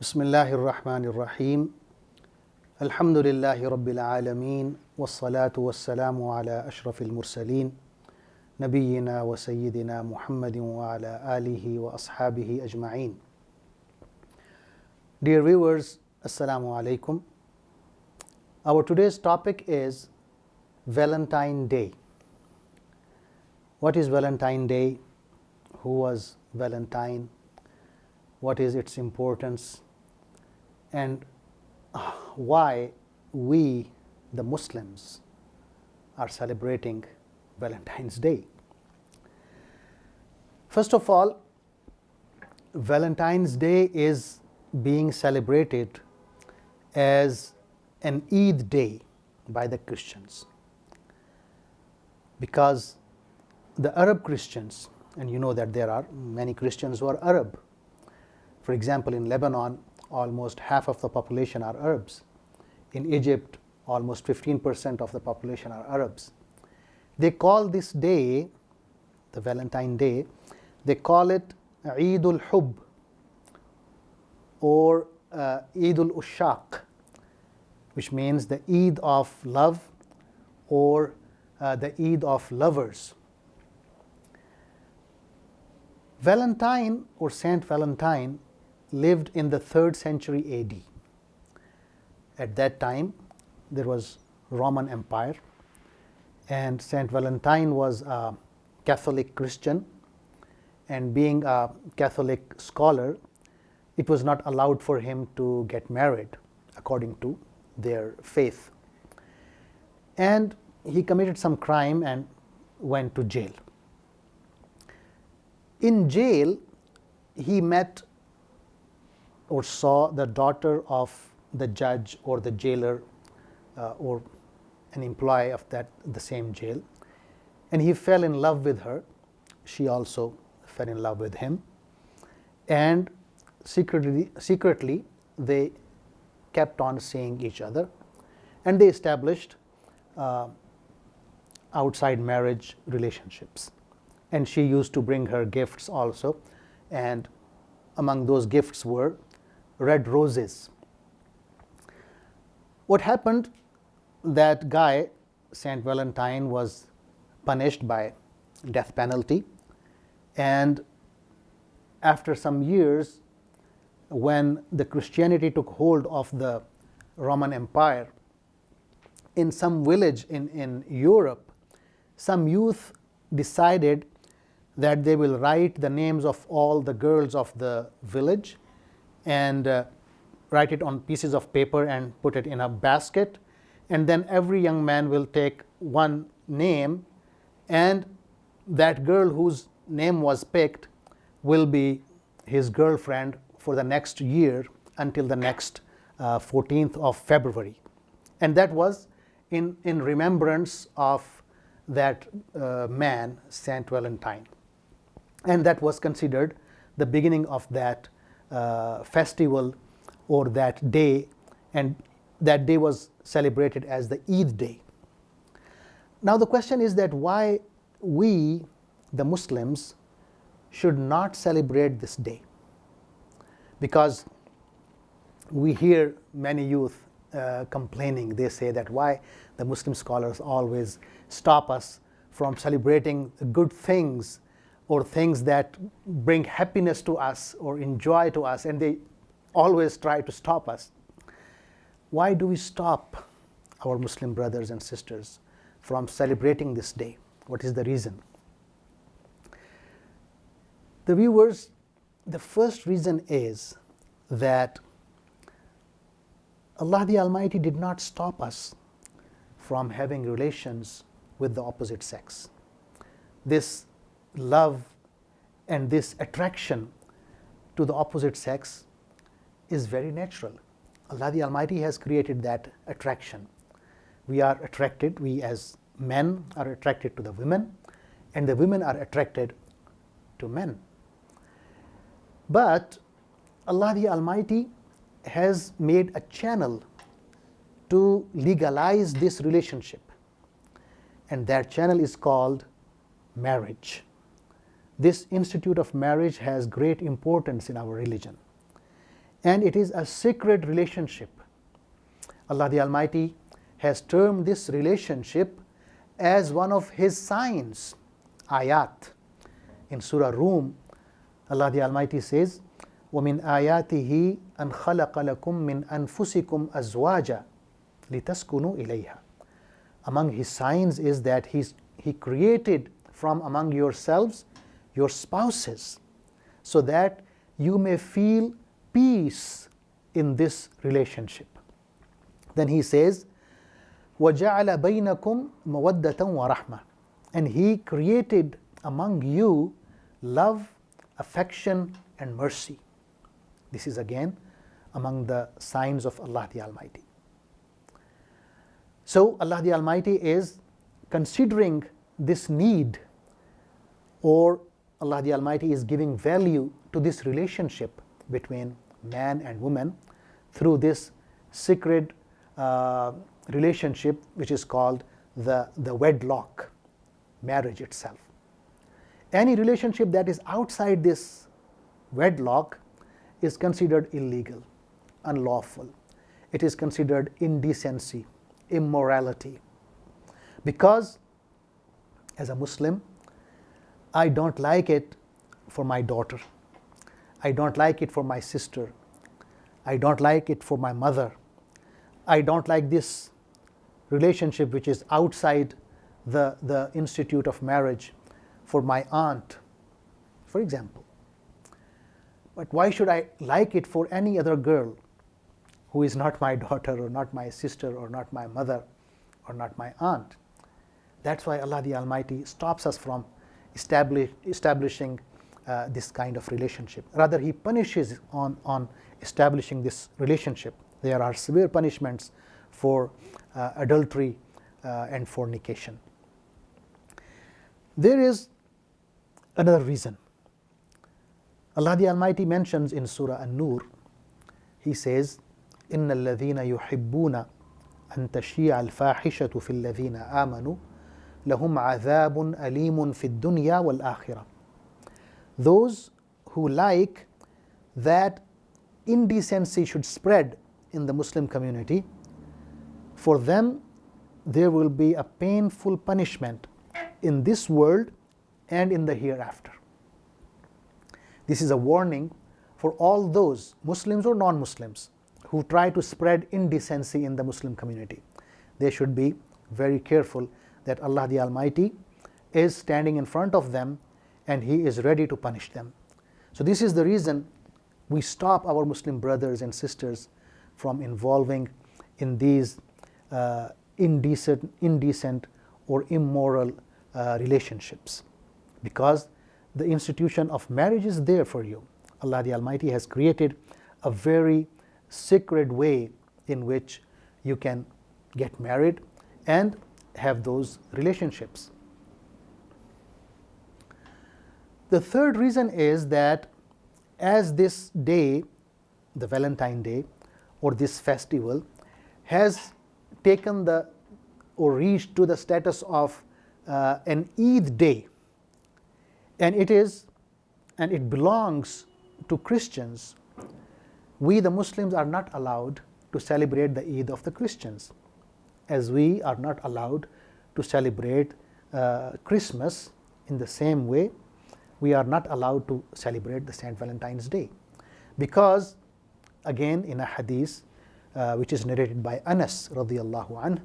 Bismillahir Rahmanir Rahim. Alhamdulillahi Rabbil Alameen. Wassalatu wassalamu ala ashrafil mursaleen. Nabiyyina wa Sayyidina Muhammadin wa ala alihi wa ashabihi ajma'een. Dear viewers, Assalamu alaikum. Our today's topic is Valentine Day. What is Valentine Day? Who was Valentine? What is its importance? And why we, the Muslims, are celebrating Valentine's Day. First of all, Valentine's Day is being celebrated as an Eid day by the Christians, because the Arab Christians, and you know that there are many Christians who are Arab. For example, in Lebanon, almost half of the population are Arabs. In Egypt, almost 15% of the population are Arabs. They call this day, the Valentine Day, they call it Eid al-Hub or Eid al-Ushaq, which means the Eid of love or the Eid of lovers. Valentine or St Valentine lived in the 3rd century AD. At that time, there was Roman Empire, and St Valentine was a Catholic Christian, and being a Catholic scholar, it was not allowed for him to get married according to their faith. And he committed some crime and went to jail. In jail, he met or saw the daughter of the judge or the jailer or an employee of the same jail, and he fell in love with her. She also fell in love with him, and secretly they kept on seeing each other, and they established outside marriage relationships. And she used to bring her gifts also, and among those gifts were red roses. What happened, that guy, St. Valentine, was punished by death penalty, and after some years, when the Christianity took hold of the Roman Empire, in some village in Europe, some youth decided that they will write the names of all the girls of the village and write it on pieces of paper and put it in a basket, and then every young man will take one name, and that girl whose name was picked will be his girlfriend for the next year until the next 14th of February. And that was in remembrance of that man, St. Valentine. And that was considered the beginning of that festival or that day, and that day was celebrated as the Eid day. Now the question is that why we, the Muslims, should not celebrate this day? Because we hear many youth complaining. They say that why the Muslim scholars always stop us from celebrating good things or things that bring happiness to us or enjoy to us, and they always try to stop us. Why do we stop our Muslim brothers and sisters from celebrating this day? What is the reason? The viewers, the first reason is that Allah the Almighty did not stop us from having relations with the opposite sex. This love and this attraction to the opposite sex is very natural. Allah the Almighty has created that attraction. We are attracted, we as men are attracted to the women, and the women are attracted to men. But Allah the Almighty has made a channel to legalize this relationship, and that channel is called marriage. This institute of marriage has great importance in our religion. and it is a sacred relationship. Allah the Almighty has termed this relationship as one of His signs, ayat. In Surah Rum, Allah the Almighty says, وَمِنْ آيَاتِهِ أَنْ خَلَقَ لَكُم مِّنْ أَنفُسِكُمْ أَزْوَاجًا لِتَسْكُنُوا إِلَيْهَا. Among His signs is that He created from among yourselves your spouses, so that you may feel peace in this relationship. Then He says, وَجَعَلَ بَيْنَكُمْ مَوَدَّةً وَرَحْمَةً. And He created among you love, affection, and mercy. This is again among the signs of Allah the Almighty. So Allah the Almighty is considering this need, or Allah the Almighty is giving value to this relationship between man and woman through this sacred relationship which is called the wedlock, marriage itself. Any relationship that is outside this wedlock is considered illegal, unlawful. It is considered indecency, immorality. Because as a Muslim, I don't like it for my daughter. I don't like it for my sister. I don't like it for my mother. I don't like this relationship which is outside the institute of marriage for my aunt, for example. But why should I like it for any other girl who is not my daughter, or not my sister, or not my mother, or not my aunt? That's why Allah the Almighty stops us from establishing this kind of relationship. Rather, He punishes on establishing this relationship. There are severe punishments for adultery and fornication. There is another reason. Allah the Almighty mentions in Surah An-Nur, He says, إِنَّ الَّذِينَ يُحِبُّونَ أَن تَشِيعَ الْفَاحِشَةُ فِي الَّذِينَ آمَنُوا لَهُمْ عَذَابٌ أَلِيمٌ فِي الدُّنْيَا وَالْآخِرَةِ. Those who like that indecency should spread in the Muslim community, for them there will be a painful punishment in this world and in the hereafter. This is a warning for all those, Muslims or non-Muslims, who try to spread indecency in the Muslim community. They should be very careful that Allah the Almighty is standing in front of them and He is ready to punish them. So this is the reason we stop our Muslim brothers and sisters from involving in these indecent or immoral relationships, because the institution of marriage is there for you. Allah the Almighty has created a very sacred way in which you can get married and have those relationships. The third reason is that as this day, the Valentine Day, or this festival, has taken or reached to the status of an Eid day, and it belongs to Christians, we the Muslims are not allowed to celebrate the Eid of the Christians, as we are not allowed to celebrate Christmas in the same way. We are not allowed to celebrate the St Valentine's Day, because again in a hadith which is narrated by Anas radiyallahu anh,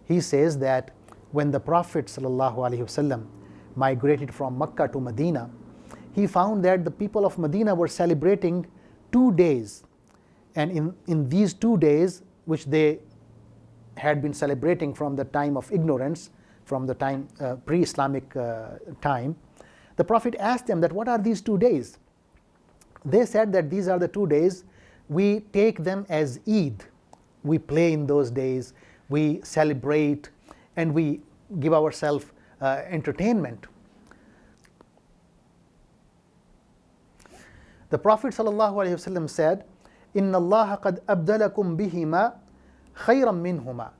he says that when the Prophet sallallahu alaihi wasallam migrated from Mecca to Medina, he found that the people of Medina were celebrating 2 days, and in these 2 days, which they had been celebrating from the time of ignorance, from the time pre-Islamic time, the Prophet asked them that what are these 2 days? They said that these are the 2 days, we take them as Eid. We play in those days, we celebrate, and we give ourselves entertainment. The Prophet ﷺ said, إِنَّ اللَّهَ قَدْ أَبْدَلَكُمْ بِهِمَا خَيْرًا مِّنْهُمَا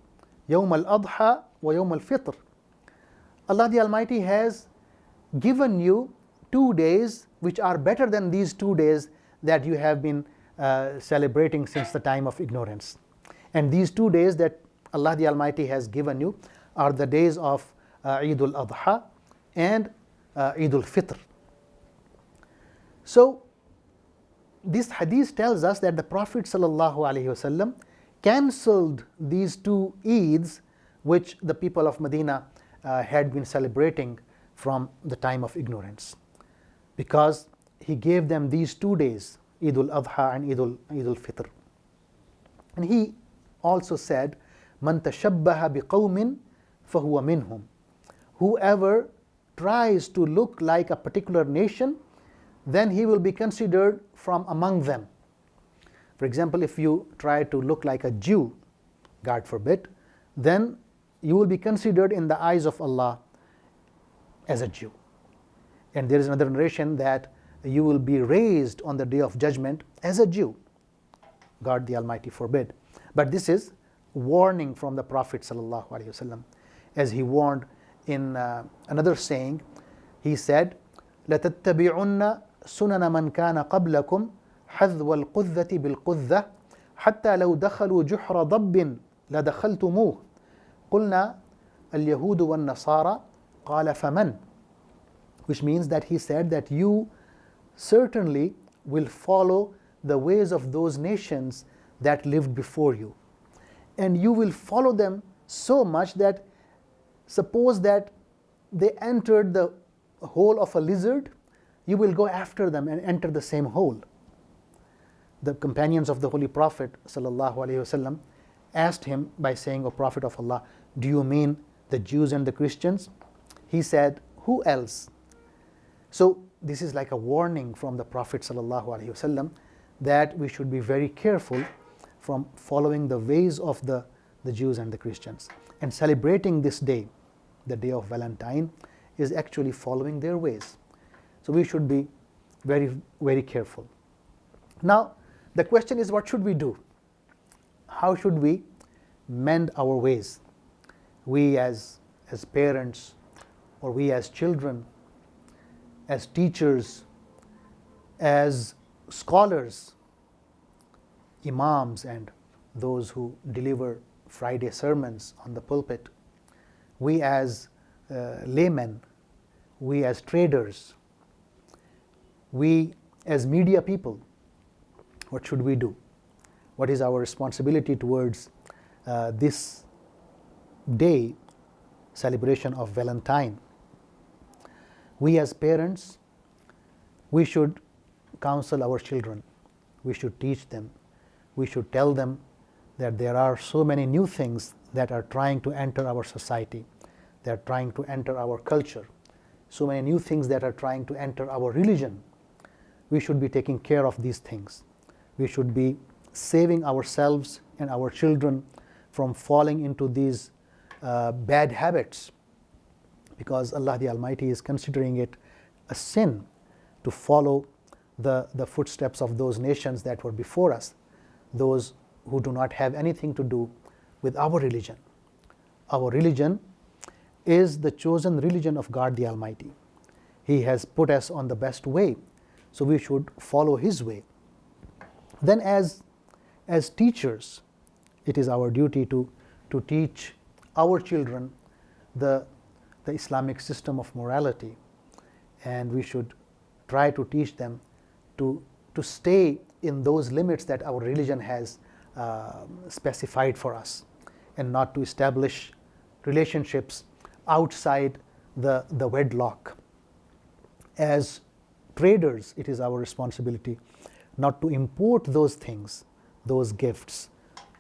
يَوْمَ الْأَضْحَى وَيَوْمَ الْفِطْرِ. Allah the Almighty has given you 2 days which are better than these 2 days that you have been celebrating since the time of ignorance. And these 2 days that Allah the Almighty has given you are the days of Eid al-Adha and Eid al-Fitr. So this hadith tells us that the Prophet ﷺ cancelled these 2 Eids which the people of Medina had been celebrating from the time of ignorance, because he gave them these 2 days, Eid al-Adha and Eid al-Fitr. And he also said, "Man tashabbaha biqawmin fahuwa minhum." Whoever tries to look like a particular nation, then he will be considered from among them. For example, if you try to look like a Jew, God forbid, then you will be considered in the eyes of Allah as a Jew. And there is another narration that you will be raised on the day of judgment as a Jew. God the Almighty forbid. But this is warning from the Prophet ﷺ. As he warned in another saying, he said, لَتَتَّبِعُنَّ سُنَنَ مَنْ كَانَ قَبْلَكُمْ حَذْوَ الْقُذَّةِ بِالْقُذَّةِ حَتَّى لَوْ دَخَلُوا جُحْرَ ضَبٍّ لَدَخَلْتُمُوهُ قُلْنَا الْيَهُودُ وَالنَّصَارَى قَالَ فَمَنْ. Which means that he said that you certainly will follow the ways of those nations that lived before you. And you will follow them so much that suppose that they entered the hole of a lizard, you will go after them and enter the same hole. The companions of the Holy Prophet ﷺ asked him by saying, "O Prophet of Allah, do you mean the Jews and the Christians?" He said, "Who else?" So this is like a warning from the Prophet ﷺ that we should be very careful from following the ways of the Jews and the Christians. And celebrating this day, the day of Valentine, is actually following their ways. So we should be very, very careful. Now, the question is, what should we do? How should we mend our ways? We as parents, or we as children, as teachers, as scholars, imams, and those who deliver Friday sermons on the pulpit, we as laymen, we as traders, we as media people, what should we do? What is our responsibility towards this day, celebration of Valentine? We as parents, we should counsel our children. We should teach them. We should tell them that there are so many new things that are trying to enter our society. They are trying to enter our culture. So many new things that are trying to enter our religion. We should be taking care of these things. We should be saving ourselves and our children from falling into these bad habits, because Allah the Almighty is considering it a sin to follow the footsteps of those nations that were before us, those who do not have anything to do with our religion. Our religion is the chosen religion of God the Almighty. He has put us on the best way, so we should follow His way. Then as teachers, it is our duty to teach our children the Islamic system of morality, and we should try to teach them to stay in those limits that our religion has specified for us, and not to establish relationships outside the wedlock. As traders, it is our responsibility not to import those things, those gifts,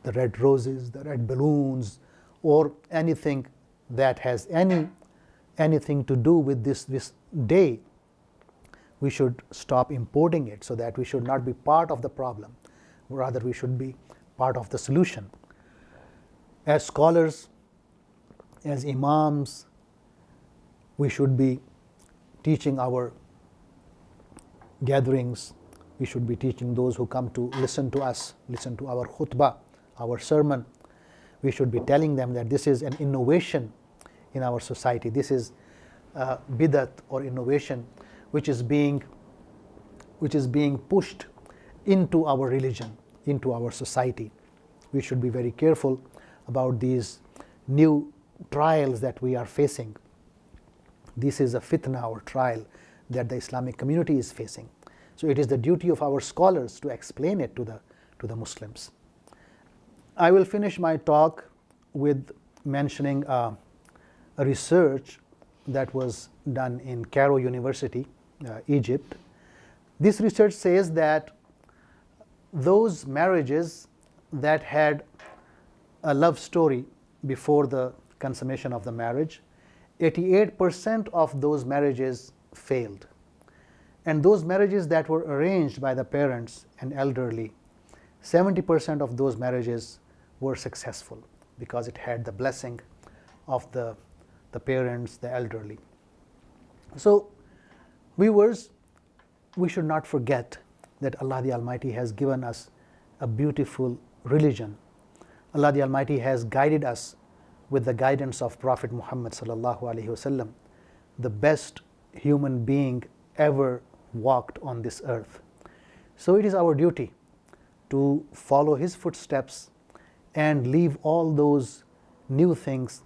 the red roses, the red balloons, or anything that has anything to do with this day. We should stop importing it, so that we should not be part of the problem. Rather, we should be part of the solution. As scholars, as imams, we should be teaching our gatherings. We should be teaching those who come to listen to us, listen to our khutbah, our sermon. We should be telling them that this is an innovation in our society. This is bidat or innovation which is being pushed into our religion, into our society. We should be very careful about these new trials that we are facing. This is a fitna or trial that the Islamic community is facing. So it is the duty of our scholars to explain it to the Muslims. I will finish my talk with mentioning a research that was done in Cairo University, Egypt. This research says that those marriages that had a love story before the consummation of the marriage, 88% of those marriages failed. And those marriages that were arranged by the parents and elderly, 70% of those marriages were successful because it had the blessing of the parents, the elderly. So, viewers, we should not forget that Allah the Almighty has given us a beautiful religion. Allah the Almighty has guided us with the guidance of Prophet Muhammad sallallahu alaihi wasallam, the best human being ever walked on this earth. So it is our duty to follow his footsteps and leave all those new things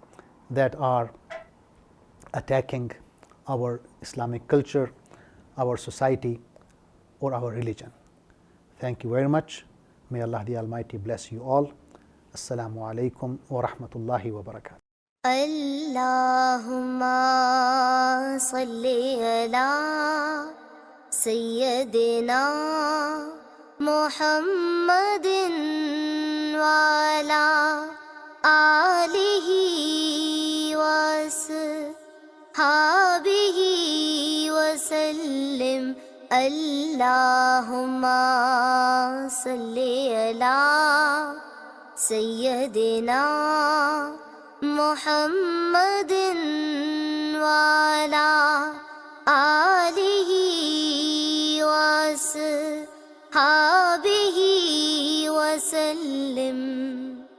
that are attacking our Islamic culture, our society, or our religion. Thank you very much. May Allah the Almighty bless you all. Assalamu alaikum wa rahmatullahi wa barakatuh. Allahumma salli ala Sayyidina Muhammadin wa ala alihi wa sahbihi wa sallim. Allahumma salli ala Sayyidina Muhammad